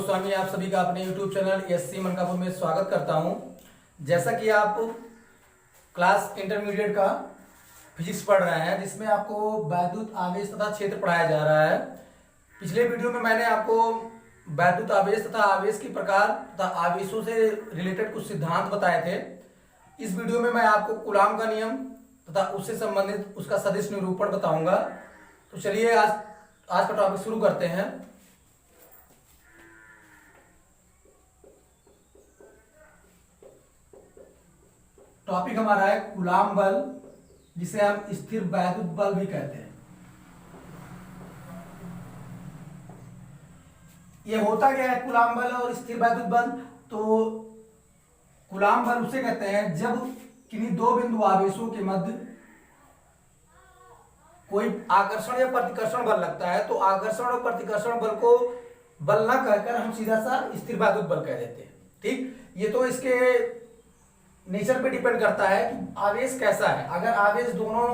गोस्वामी आप सभी का अपने YouTube चैनल एससी मनकापुर में स्वागत करता हूं। जैसा कि आप क्लास इंटरमीडिएट का फिजिक्स पढ़ रहे हैं जिसमें आपको वैद्युत आवेश तथा क्षेत्र पढ़ाया जा रहा है। पिछले वीडियो में मैंने आपको वैद्युत आवेश तथा आवेश की प्रकार तथा आवेशों से रिलेटेड कुछ सिद्धांत बताए थे। इस वीडियो में मैं आपको कूलाम का नियम तथा उससे संबंधित उसका सदिश निरूपण बताऊंगा। तो चलिए आज का टॉपिक शुरू करते हैं। टॉपिक हमारा है कूलाम बल, जिसे हम स्थिर वैद्युत बल भी कहते हैं। ये होता क्या है कूलाम बल और स्थिर वैद्युत बल? तो कूलाम बल उसे कहते हैं जब किन्हीं दो बिंदु आवेशों के मध्य कोई आकर्षण या प्रतिकर्षण बल लगता है, तो आकर्षण और प्रतिकर्षण बल को बल ना कहकर हम सीधा सा स्थिर वैद्युत बल कह देते हैं। ठीक, ये तो इसके नेचर पे डिपेंड करता है कि आवेश कैसा है। अगर आवेश दोनों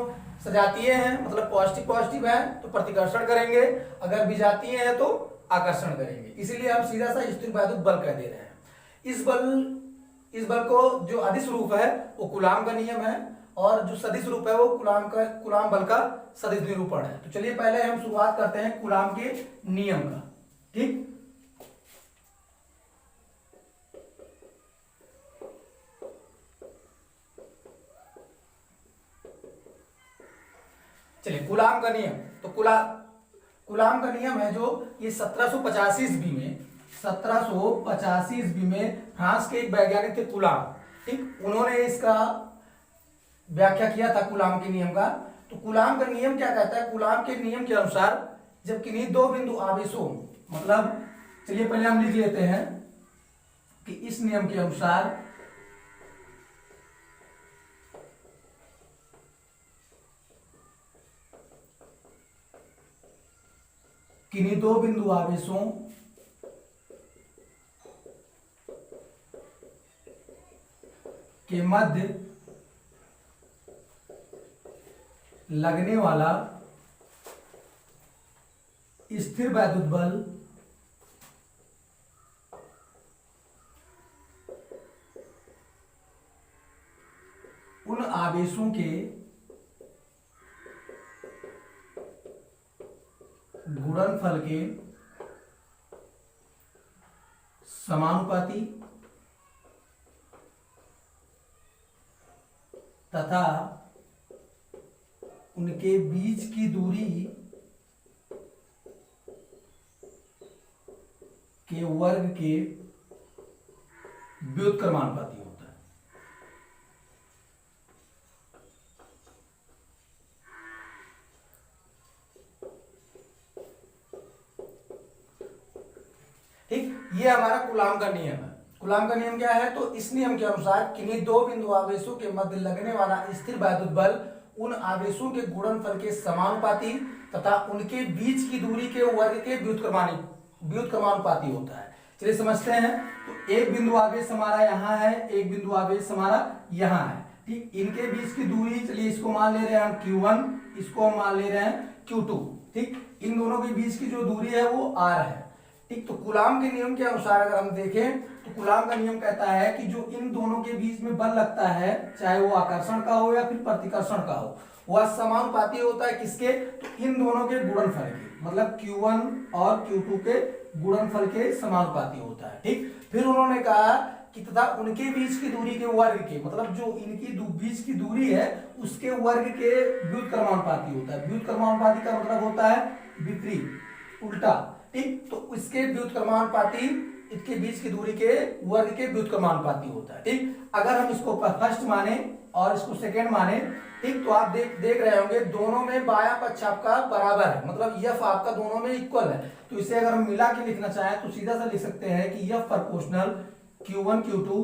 सजातीय हैं, मतलब पॉजिटिव पॉजिटिव है, तो प्रतिकर्षण करेंगे, अगर विजातीय है तो आकर्षण करेंगे। इसीलिए हम सीधा सा स्थिर वैद्युत बल कह दे रहे हैं। इस बल को जो अदिश रूप है वो कूलाम का नियम है, और जो सदिश रूप है वो कूलाम बल का सदिश निरूपण है। तो चलिए पहले हम शुरुआत करते हैं कूलाम के नियम का। ठीक, चलिए कूलाम का नियम। तो कूलाम का नियम है जो ये 1785 ईस्वी में फ्रांस के एक वैज्ञानिक थे कूलाम। ठीक, उन्होंने इसका व्याख्या किया था कूलाम के नियम का। तो कूलाम का नियम क्या कहता है? कूलाम के नियम के अनुसार जब किन्हीं दो बिंदु आवेशों, मतलब चलिए पहले हम लिख लेते हैं कि इस नियम के अनुसार किन्हीं दो बिंदु आवेशों के मध्य लगने वाला स्थिर वैद्युत बल उन आवेशों के गुणनफल के समानुपाती तथा उनके बीच की दूरी के वर्ग के व्युत्क्रमानुपाती होता है। ठीक, ये हमारा कूलाम का नियम है। कूलाम का नियम क्या है? तो इस नियम के अनुसार किन्हीं दो बिंदु आवेशों के मध्य लगने वाला स्थिर वैद्युत बल उन आवेशों के गुणनफल के समानुपाती तथा उनके बीच की दूरी के वर्ग के व्युत्क्रमानुपाती होता है। चलिए समझते हैं। तो एक बिंदु आवेश हमारा यहाँ है, एक बिंदु आवेश हमारा यहाँ है। ठीक, इनके बीच की दूरी, चलिए इसको मान ले रहे हैं हम Q1, इसको हम मान ले रहे हैं Q2। ठीक, इन दोनों के बीच की जो दूरी है वो R है। ठीक, तो कूलाम के नियम के अनुसार अगर हम देखें तो कूलाम का नियम कहता है कि जो इन दोनों के बीच में बल लगता है, चाहे वो आकर्षण का हो या फिर प्रतिकर्षण का हो, वह समानुपाती होता है किसके? तो इन दोनों के गुणनफल के, मतलब Q1 और Q2 के गुणनफल के समानुपाती होता है। ठीक, फिर उन्होंने कहा कि तथा उनके बीच की दूरी के वर्ग के, मतलब जो इनकी बीच की दूरी है उसके वर्ग के व्युत्क्रमानुपाती होता है। व्युत्क्रमानुपाती का मतलब होता है विपरीत, उल्टा। ठीक, तो इसके व्युत्क्रमानुपाती इसके बीच की दूरी के वर्ग के व्युत्क्रमानुपाती होता है। ठीक, अगर हम इसको फर्स्ट माने और इसको सेकेंड माने, ठीक, तो आप देख रहे होंगे दोनों में बायां पक्ष आपका बराबर है, मतलब F आपका दोनों में इक्वल है। तो इसे अगर हम मिला के लिखना चाहें तो सीधा सा लिख सकते हैं कि F प्रोपोर्शनल Q1 Q2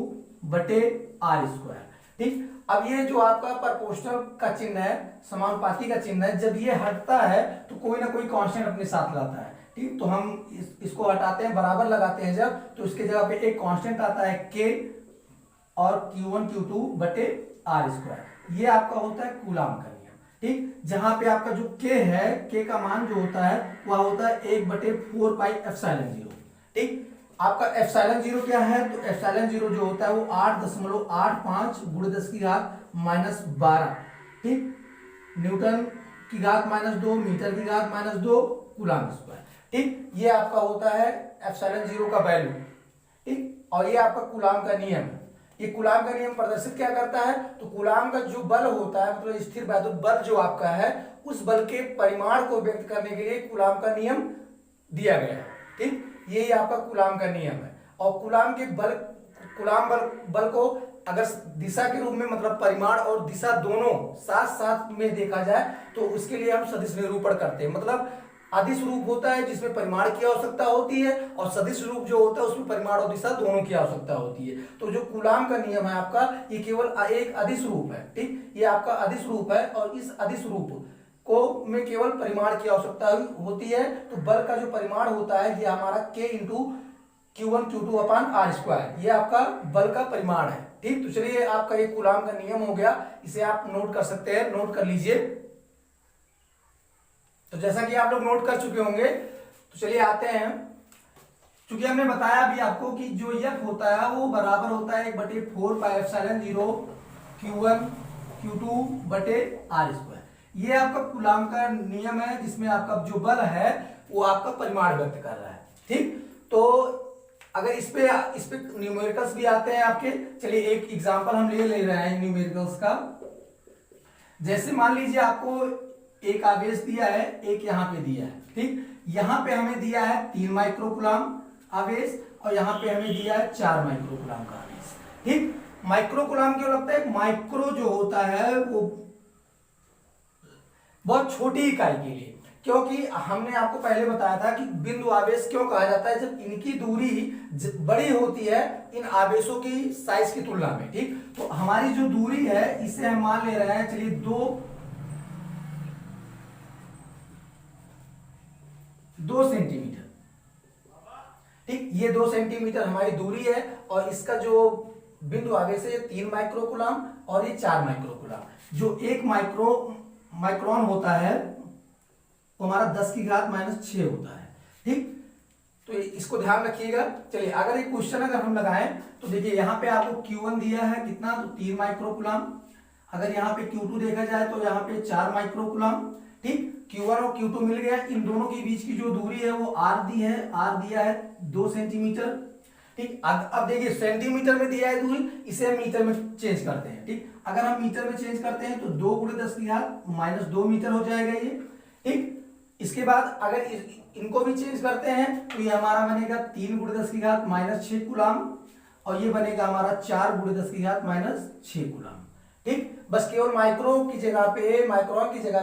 बटे R स्क्वायर। ठीक, अब ये जो आपका प्रोपोर्शनल का चिन्ह है, समानुपाती का चिन्ह है, जब ये हटता है तो कोई ना कोई कांस्टेंट अपने साथ लाता है। ठीक, तो हम इसको हटाते हैं, बराबर लगाते हैं जब, तो इसके जगह पे एक कांस्टेंट आता है K और Q1 Q2 बटे R स्क्वायर। ये आपका होता है कूलाम का नियम। ठीक, जहां पे आपका जो K है, K का मान जो होता है वह होता है 1/4 पाई एप्सिलॉन 0। ठीक, आपका एप्सिलॉन जीरो क्या है, तो एप्सिलॉन जीरो जो होता है वो 8.85 गुणे 10 की घात -12, ठीक, न्यूटन की घात -2, मीटर की घात -2 कूलम स्क्वायर, ठीक। ये आपका होता है एप्सिलॉन जीरो का वैल्यू, ठीक। और ये आपका कूलम का नियम है। ये कूलम का नियम प्रदर्शित क्या करता है, तो कूलम का जो बल होता है, मतलब स्थिर वैद्युत बल जो आपका है, उस बल के परिमाण को व्यक्त करने के लिए कूलम का नियम दिया गया है, ठीक। यही आपका कूलम का नियम है। और कूलम के कूलम बल को अगर दिशा के रूप में, मतलब परिमाण और दिशा दोनों साथ साथ में देखा जाए, तो उसके लिए हम सदिश निरूपण करते हैं। मतलब अदिश रूप होता है जिसमें परिमाण की आवश्यकता होती है, और सदिश रूप जो होता है उसमें परिमाण और दिशा दोनों की आवश्यकता होती है। तो जो कूलम का नियम है आपका, ये केवल एक अदिश रूप है, ठीक। ये आपका अदिश रूप है, और इस अदिश रूप को में केवल परिमाण की आवश्यकता होती है। तो बल का जो परिमाण होता है ये हमारा K into Q1 Q2 upon R square, ये आपका बल का परिमाण है, ठीक। तो चलिए आपका ये कूलम का नियम हो गया, इसे आप नोट कर सकते हैं, नोट कर लीजिए। तो जैसा कि आप लोग नोट कर चुके होंगे, तो चलिए आते हैं। चूंकि हमने बताया अभी आपको कि जो F होता है वो बराबर होता है 1/4 पाई एप्सिलॉन 0 Q1 Q2 बटे R स्क्वायर। ये आपका कूलम का नियम है, जिसमें आपका जो बल है वो आपका परिमाण व्यक्त कर रहा है, ठीक। तो अगर इस पे न्यूमेरिकल्स भी आते हैं आपके। चलिए एक एग्जांपल हम ले रहे हैं न्यूमेरिकल्स का। जैसे मान लीजिए आपको एक आवेश दिया है, एक यहाँ पे दिया है, ठीक। यहाँ पे हमें दिया है 3 माइक्रोकूलम आवेश, और यहाँ पे हमें दिया है 4 माइक्रोकूलम का आवेश, ठीक। माइक्रोकूलम क्यों लगता है, माइक्रो जो होता है वो बहुत छोटी इकाई के लिए, क्योंकि हमने आपको पहले बताया था कि बिंदु आवेश क्यों कहा जाता है, जब इनकी दूरी बड़ी होती है इन आवेशों की साइज की तुलना में, ठीक। तो हमारी जो दूरी है इसे हम मान ले रहे हैं, चलिए 2 सेंटीमीटर, ठीक। ये 2 सेंटीमीटर हमारी दूरी है, और इसका जो बिंदु आवेश है ये 3 माइक्रोकूलम और ये 4 माइक्रोकूलम। जो 1 माइक्रोन होता है वो हमारा 10 की घात -6 होता है, ठीक। तो इसको ध्यान रखिएगा। चलिए अगर एक क्वेश्चन अगर हम लगाएं, तो देखिए यहाँ पे आपको Q1 दिया है कितना, तो 3 माइक्रोकूलम। अगर यहाँ पे Q2 देखा जाए तो यहाँ पे 4 माइक्रोकूलम, ठीक। Q1 और Q2 मिल गया, इन दोनों के बीच की जो दूरी है वो R दिया है 2 सेंटीमीटर, ठीक। अब देखिए सेंटीमीटर में दिया है दूरी, इसे हम मीटर में चेंज करते हैं, ठीक। अगर हम मीटर में चेंज करते हैं तो 2 गुणे 10 की घात -2 मीटर हो जाएगा ये, ठीक। इसके बाद अगर इनको भी चेंज करते हैं तो ये हमारा बनेगा 3 गुणे 10 की घात -6 कूलम, और ये बनेगा हमारा 4 गुणे 10 की घात -6 कूलम, ठीक। बस केवल माइक्रोन की जगह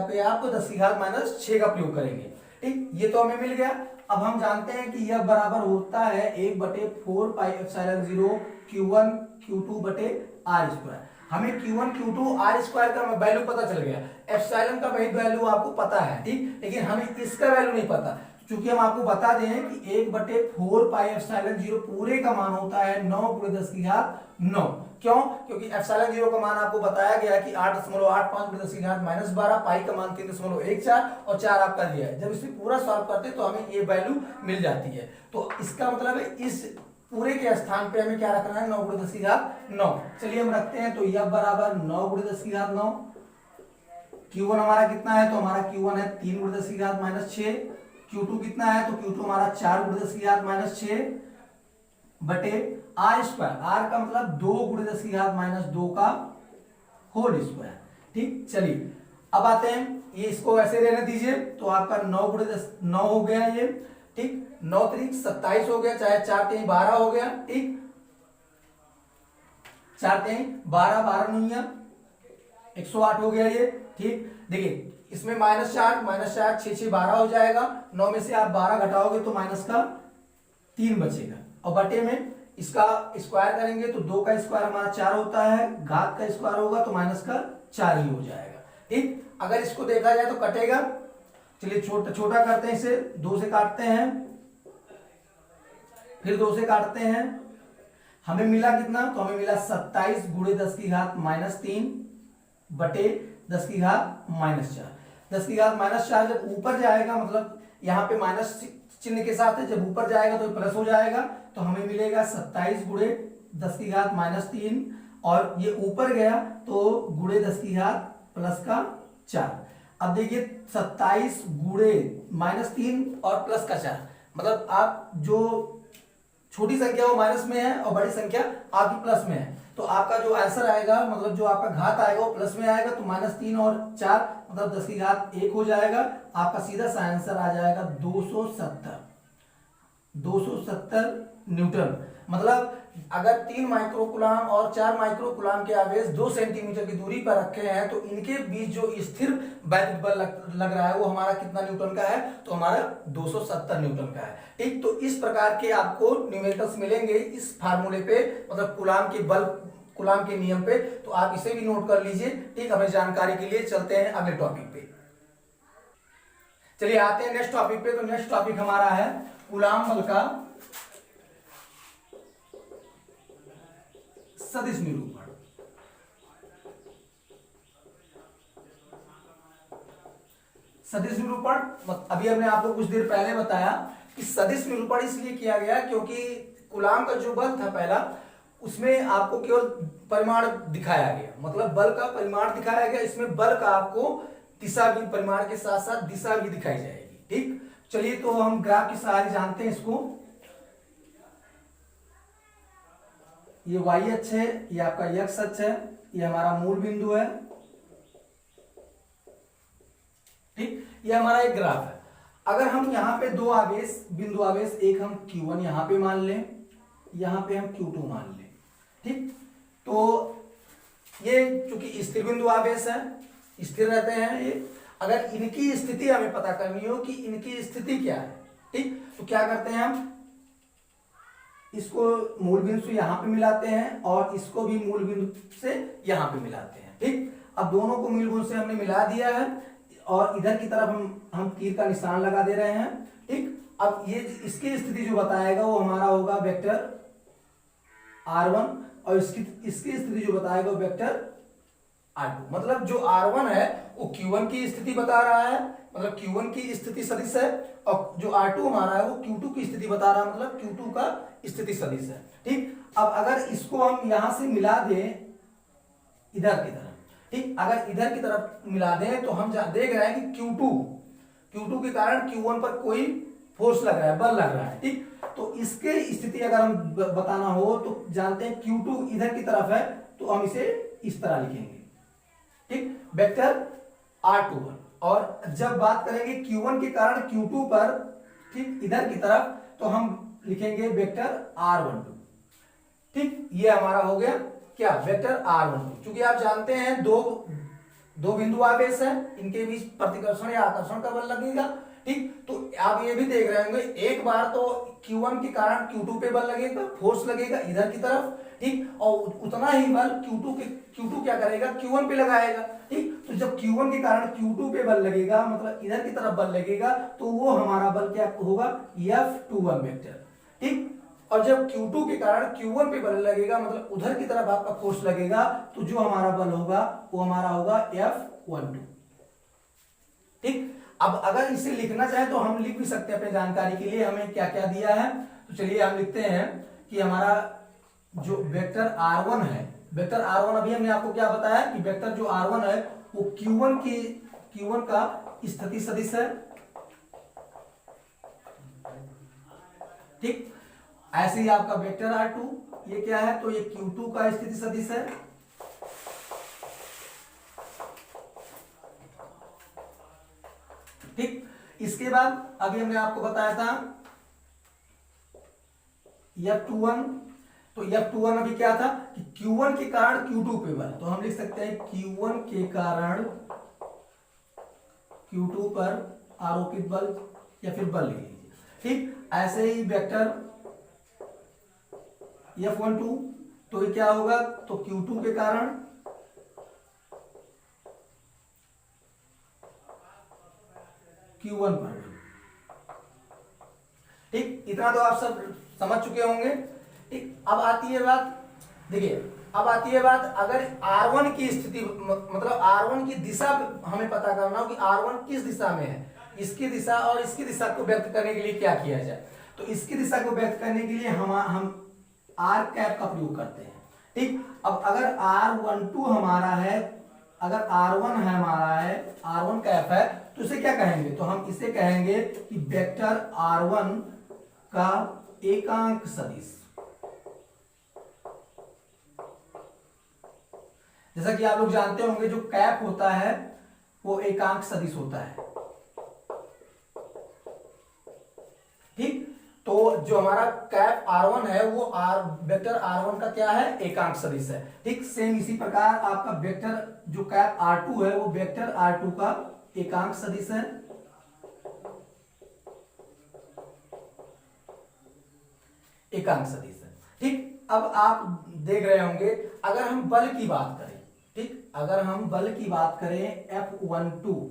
पे आप 10 की घात -6 का प्रयोग करेंगे, ठीक। ये तो हमें मिल गया। अब हम जानते हैं कि यह बराबर होता है 1/4 पाई एप्सिलॉन 0 Q1 Q2 बटे R स्क्वायर। हमें Q1 Q2 R स्क्वायर का वैल्यू पता चल गया, एप्सिलॉन का वही वैल्यू आपको पता है, ठीक। लेकिन हमें इसका वैल्यू नहीं पता, क्योंकि हम आपको बता दें कि 1/4 पाई एप्सिलॉन 0 पूरे का मान होता है 9 गुणे 10 की घात 9। क्यों, क्योंकि एप्सिलॉन 0 का मान आपको बताया गया कि 8.85 गुणे 10 की घात -12, पाई का मान 3.14 और 4 आपका दिया है। जब इसे पूरा सॉल्व करते हैं तो हमें ये वैल्यू मिल जाती है। तो इसका मतलब है इस पूरे के स्थान पे हमें क्या रखना है, 9 गुणे 10 की घात 9। चलिए हम रखते हैं, तो यह बराबर 9 गुणे 10 की घात 9। Q1 हमारा कितना है, तो हमारा Q1 है 3 गुणे 10 की घात -6। Q2 कितना है, तो Q2 हमारा 4 गुणे 10 की घात -6 बटे R स्क्वायर। R का मतलब 2 गुणे 10 की घात -2 का होल स्क्वायर, ठीक। चलिए अब आते हैं, ये इसको ऐसे रहने दीजिए, तो आपका 9 गुणे 10 9 हो गया ये, ठीक। 9 त्रिक 27 हो गया, चाहे 4 3 12 हो गया, ठीक। 4 3 12 12 नहीं 108 हो गया ये, ठीक। देखिए इसमें -4 6 6 12 हो जाएगा, 9 में से आप 12 घटाओगे तो -3 बचेगा, और बटे में इसका स्क्वायर करेंगे तो 2 का स्क्वायर हमारा 4 होता है, घात का स्क्वायर होगा तो -4 ही हो जाएगा, ठीक। अगर इसको देखा जाए तो कटेगा। चलिए छोटा करते हैं, इसे 2 से काटते हैं, फिर 2 से काटते हैं, हमें मिला कितना, तो हमें मिला 27 गुणे 10 की घात -3 बटे 10 की घात -4। 10 की घात -4 जब ऊपर जाएगा, मतलब यहाँ पे चिन्ह के साथ है, जब ऊपर जाएगा तो प्लस हो जाएगा, तो हमें मिलेगा 27 गुणे 10 की घात -3, और ये ऊपर गया तो गुणे 10 की घात +4। अब देखिए 27 गुणे -3 और +4, मतलब आप जो छोटी संख्या वो माइनस में है और बड़ी संख्या आपकी प्लस में है, तो आपका जो आंसर आएगा, मतलब जो आपका घात आएगा वो प्लस में आएगा, तो -3 और 4 मतलब 10 की घात 1 हो जाएगा। आपका सीधा सा आंसर आ जाएगा 270 न्यूटन। मतलब अगर 3 माइक्रोकुलाम और 4 माइक्रोकुलाम के आवेश 2 सेंटीमीटर की दूरी पर रखे हैं, तो इनके बीच जो स्थिर वैद्युत बल लग रहा है वो हमारा कितना न्यूटन का है, तो हमारा 270 न्यूटन का है। ठीक, तो इस प्रकार के आपको न्यूमेरिकल्स मिलेंगे इस फार्मूले पे, मतलब कूलाम के नियम पे, तो आप इसे भी नोट कर लीजिए। ठीक, हमें जानकारी के लिए चलते हैं अगले टॉपिक पे। चलिए आते हैं नेक्स्ट टॉपिक पे। तो नेक्स्ट टॉपिक हमारा है कूलाम बल का सदिश निरूपण। सदिश निरूपण अभी हमने आपको कुछ देर पहले बताया कि सदिश निरूपण इसलिए किया गया क्योंकि कूलाम का जो बल था पहला, उसमें आपको केवल परिमाण दिखाया गया, मतलब बल का परिमाण दिखाया गया। इसमें बल का आपको दिशा भी, परिमाण के साथ साथ दिशा भी दिखाई जाएगी। ठीक, चलिए तो हम ग्राफ की सहायता जानते हैं इसको। ये y अक्ष है, ये आपका x अक्ष है, ये हमारा मूल बिंदु है। ठीक, ये हमारा एक ग्राफ है। अगर हम यहाँ पे दो आवेश, बिंदु आवेश, एक हम q1 यहाँ पे मान लें, यहाँ पे हम q2 मान लें। ठीक, तो ये चूंकि स्थिर बिंदु आवेश है, स्थिर रहते हैं ये। अगर इनकी स्थिति हमें पता करनी हो कि इनकी स्थिति क्या है, ठीक, तो क्या करते हैं हम, इसको मूल बिंदु से यहां पे मिलाते हैं और इसको भी मूल बिंदु से यहां पे मिलाते हैं। ठीक, अब दोनों को मूल बिंदु से हमने मिला दिया है और इधर की तरफ हम तीर का निशान लगा दे रहे हैं। ठीक, अब ये इसकी स्थिति जो बताएगा वो हमारा होगा वेक्टर r1, और इसकी स्थिति जो बताएगा वो वेक्टर r2। मतलब जो r1 है वो q1 की स्थिति बता रहा है, मतलब q1 की स्थिति सदिश है, और जो r2 हमारा है वो q2 की स्थिति बता रहा है, मतलब q2 का स्थिति सदिश है। ठीक, अब अगर इसको हम यहां से मिला दें इधर की तरफ, ठीक, अगर इधर की तरफ मिला दें तो हम देख रहे हैं कि Q2 के कारण Q1 पर कोई फोर्स लग रहा है, बल लग रहा है। ठीक, तो इसके स्थिति अगर हम बताना हो तो जानते हैं Q2 इधर की तरफ है, तो हम इसे इस तरह लिखेंगे। ठीक, वेक्टर R21। और जब बात करेंगे Q1 के कारण Q2 पर, ठीक, इधर की तरफ, तो हम लिखेंगे वेक्टर R12। ठीक, ये हमारा हो गया क्या, वेक्टर R12। क्योंकि आप जानते हैं दो बिंदु आवेश है, इनके बीच प्रतिकर्षण या आकर्षण का बल लगेगा। ठीक, तो आप ये भी देख रहे होंगे, एक बार तो Q1 के कारण Q2 पे बल लगेगा, फोर्स लगेगा इधर की तरफ। ठीक, और उतना ही बल Q2 क्या करेगा, Q1 पे लगाएगा। ठीक, तो जब Q1 के कारण Q2 पे बल लगेगा, मतलब इधर की तरफ बल लगेगा, तो वो हमारा बल क्या होगा, F21 वेक्टर। ठीक, और जब Q2 के कारण Q1 पे बल लगेगा, मतलब उधर की तरफ आपका फोर्स लगेगा, तो जो हमारा बल होगा वो हमारा होगा F12। ठीक, अब अगर इसे लिखना चाहे तो हम लिख भी सकते हैं अपने जानकारी के लिए, हमें क्या क्या दिया है। तो चलिए हम लिखते हैं कि हमारा जो वेक्टर R1 है, वेक्टर R1 अभी हमने आपको क्या बताया कि वेक्टर जो R1 है वो Q1 का स्थिति सदिश है। ठीक, ऐसे ही आपका वेक्टर R2 ये क्या है, तो ये Q2 का स्थिति सदिश है। ठीक, इसके बाद अभी हमने आपको बताया था F21, तो F21 अभी क्या था कि Q1 के कारण Q2 पे बल, तो हम लिख सकते हैं Q1 के कारण Q2 पर आरोपित बल या फिर बल लिख लीजिए। ठीक, ऐसे ही वेक्टर F12, तो ये क्या होगा, तो Q2 के कारण Q1 पर। ठीक, इतना तो आप सब समझ चुके होंगे। ठीक, अब आती है बात, देखिए अब आती है बात, अगर R1 की स्थिति, मतलब R1 की दिशा हमें पता करना हो कि R1 किस दिशा में है, इसकी दिशा और इसकी दिशा को व्यक्त करने के लिए क्या किया जाए, तो इसकी दिशा को व्यक्त करने के लिए हम आर कैप का प्रयोग करते हैं। ठीक, अब अगर R12 हमारा है, अगर R1 है हमारा है, R1 कैप है, तो इसे क्या कहेंगे, तो हम इसे कहेंगे कि वेक्टर R1 का एकांक सदिश। जैसा कि आप लोग जानते होंगे जो कैप होता है वो एकांक सदिश होता है। ठीक, तो जो हमारा कैप R1 है वो वेक्टर R1 का क्या है, एकांक सदिश है। ठीक, सेम इसी प्रकार आपका वेक्टर जो कैप R2 है वो वेक्टर R2 का एकांक सदिश है। एकांक सदिश है। ठीक, अब आप देख रहे होंगे अगर हम बल की बात करें, ठीक, अगर हम बल की बात करें F12,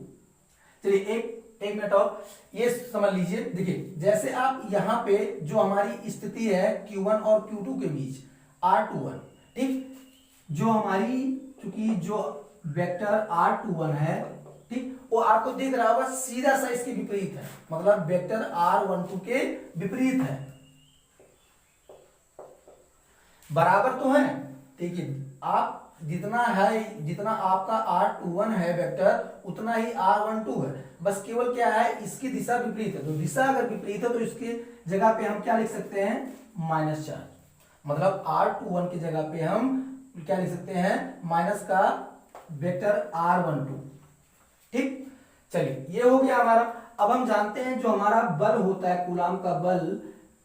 चलिए एक मिनट और ये समझ लीजिए। देखिए जैसे आप यहाँ पे जो हमारी स्थिति है Q1 और Q2 के बीच R21, ठीक, जो हमारी चूंकि जो वेक्टर R21 है, ठीक, वो आपको दिख रहा होगा सीधा सा इसके विपरीत है, मतलब वेक्टर R12 के विपरीत है। बराबर तो है, ठीक है, आप जितना है, जितना आपका R21 है वेक्टर उतना ही R12 है, बस केवल क्या है इसकी दिशा विपरीत है। तो दिशा अगर विपरीत है तो इसकी जगह पे हम क्या लिख सकते हैं, -4, मतलब R21 की जगह पे हम क्या लिख सकते हैं, माइनस का वेक्टर R12। ठीक, चलिए ये हो गया हमारा। अब हम जानते हैं जो हमारा बल होता है, कूलाम का बल।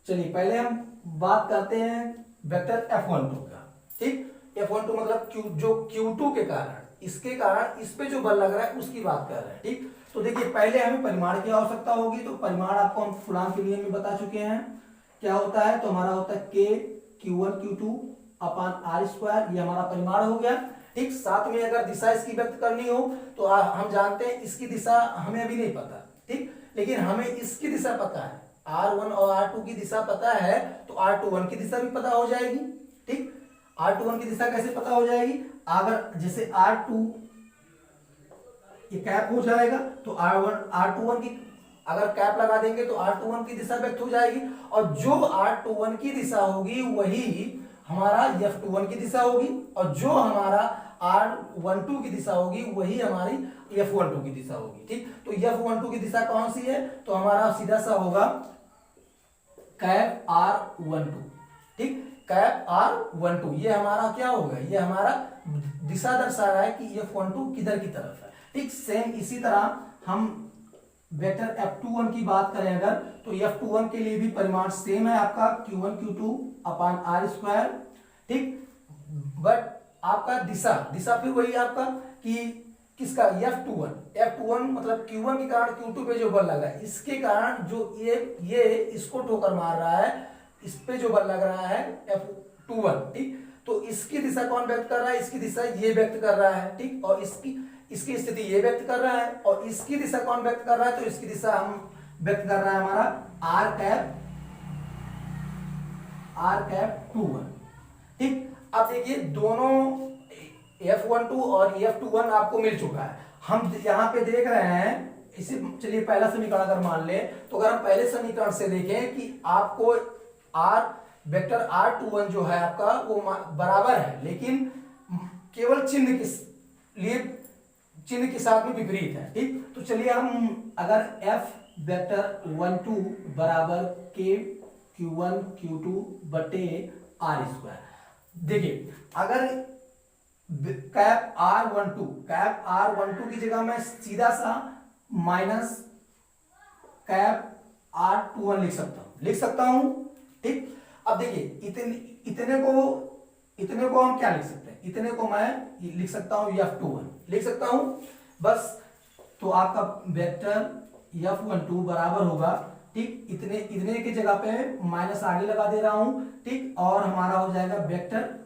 चलिए पहले हम बात करते हैं वेक्टर F12 का। ठीक, F12 मतलब जो Q2 के कारण, इसके कारण इस पे जो बल लग रहा है उसकी बात कर रहे हैं। ठीक, तो देखिए पहले हमें परिमाण की आवश्यकता होगी, तो परिमाण आपको हम कूलाम के नियम में बता चुके हैं क्या होता है, तो हमारा होता है K Q1 Q2 अपान R², ये हमारा परिमाण हो गया। ठीक, साथ में अगर दिशा इसकी व्यक्त करनी हो तो हम जानते हैं इसकी दिशा हमें अभी नहीं पता, ठीक, लेकिन हमें इसकी दिशा पता है, R1 और R2 की दिशा पता है, तो R21 की दिशा भी पता हो जाएगी। ठीक, R21 की दिशा कैसे पता हो जाएगी, अगर जैसे R2 ये कैप हो जाएगा तो R21 की अगर कैप लगा देंगे तो R21 की दिशा व्यक्त हो जाएगी, और जो R21 की दिशा होगी वही हमारा F21 की दिशा होगी, और जो हमारा R12 की दिशा होगी वही हमारी F12 की दिशा होगी। ठीक, तो F12 की दिशा कौन सी है, तो हमारा सीधा सा होगा कैप R12। ठीक, कैप R12 ये हमारा क्या होगा, ये हमारा दिशा दर्शा रहा है कि F12 किधर की तरफ है। ठीक, सेम इसी तरह हम वेक्टर F21 की बात करें अगर, तो F21 के लिए भी परिमाण सेम है आपका Q1 Q2 अपान R²। ठीक, बट आपका दिशा फिर वही आपका कि किसका, F21 मतलब Q1 के कारण Q2 पे जो बल लगा है, इसके कारण जो ये इसको ठोकर मार रहा है, इस पे जो बल लग रहा है F21। ठीक, तो इसकी दिशा कौन व्यक्त कर रहा है, इसकी दिशा ये व्यक्त कर रहा है। ठीक, और इसकी स्थिति ये व्यक्त कर रहा है, और इसकी दिशा कौन व्यक्त कर रहा है, तो इसकी दिशा हम व्यक्त कर रहा है हमारा R कैप 21। ठीक, अब देखिए दोनों F12 और F21 आपको मिल चुका है। हम यहाँ पे देख रहे हैं इसे, चलिए पहला समीकरण अगर मान ले, तो अगर हम पहले समीकरण से देखें कि आपको वेक्टर R21 जो है आपका वो बराबर है, लेकिन केवल चिन्ह के साथ में विपरीत है। ठीक, तो चलिए हम अगर F वेक्टर 12 बराबर K Q1 Q2 बटे R², देखिए अगर कैप R12 की जगह मैं सीधा सा माइनस कैप R21 लिख सकता हूं। ठीक, अब देखिए इतने को हम क्या लिख सकते हैं, इतने को मैं लिख सकता हूं F21 लिख सकता हूं बस। तो आपका वेक्टर F12 बराबर होगा, ठीक, इतने की जगह पे माइनस आगे लगा दे रहा हूं। ठीक, और हमारा हो जाएगा वेक्टर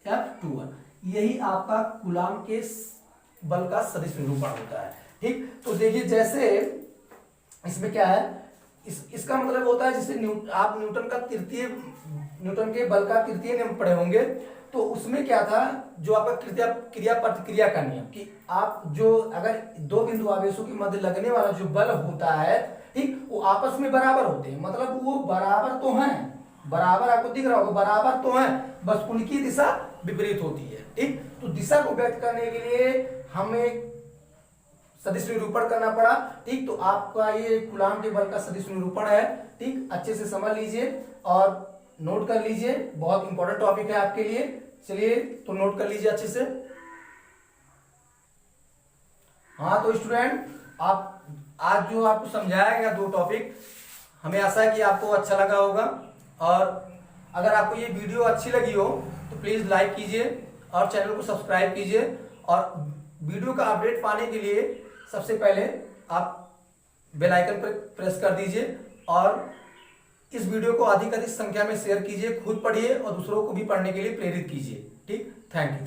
F21। यही आपका कूलाम के बल का सदिश निरूपण होता है। ठीक, तो देखिए जैसे इसमें क्या है, इसका मतलब होता है जिसे आप न्यूटन का तृतीय न्यूटन के बल का तृतीय नियम पढ़े होंगे, तो उसमें क्या था, जो आपका क्रिया प्रतिक्रिया का नियम, कि आप जो अगर दो बिंदु आवेशों के मध्य लगने वाला जो बल होता है, ठीक, वो आपस में बराबर होते हैं, मतलब वो बराबर तो हैं, बराबर आपको दिख रहा होगा, बराबर तो हैं, बस उनकी दिशा विपरीत होती है, ठीक। तो दिशा को व्यक्त करने के लिए हमें सदिश निरूपण करना पड़ा, ठीक। तो आपका ये कूलाम के बल का सदिश निरूपण है, ठीक, अच्छे से समझ लीजिए और नोट कर लीजिए, बहुत इंपॉर्टेंट टॉपिक है आपके लिए। चलिए तो नोट कर लीजिए अच्छे से। हाँ तो स्टूडेंट, आप आज जो आपको समझाया गया 2 टॉपिक, हमें आशा है कि आपको अच्छा लगा होगा, और अगर आपको ये वीडियो अच्छी लगी हो तो प्लीज लाइक कीजिए और चैनल को सब्सक्राइब कीजिए, और वीडियो का अपडेट पाने के लिए सबसे पहले आप बेल आइकन पर प्रेस कर दीजिए, और इस वीडियो को अधिक संख्या में शेयर कीजिए, खुद पढ़िए और दूसरों को भी पढ़ने के लिए प्रेरित कीजिए, ठीक। Thank you.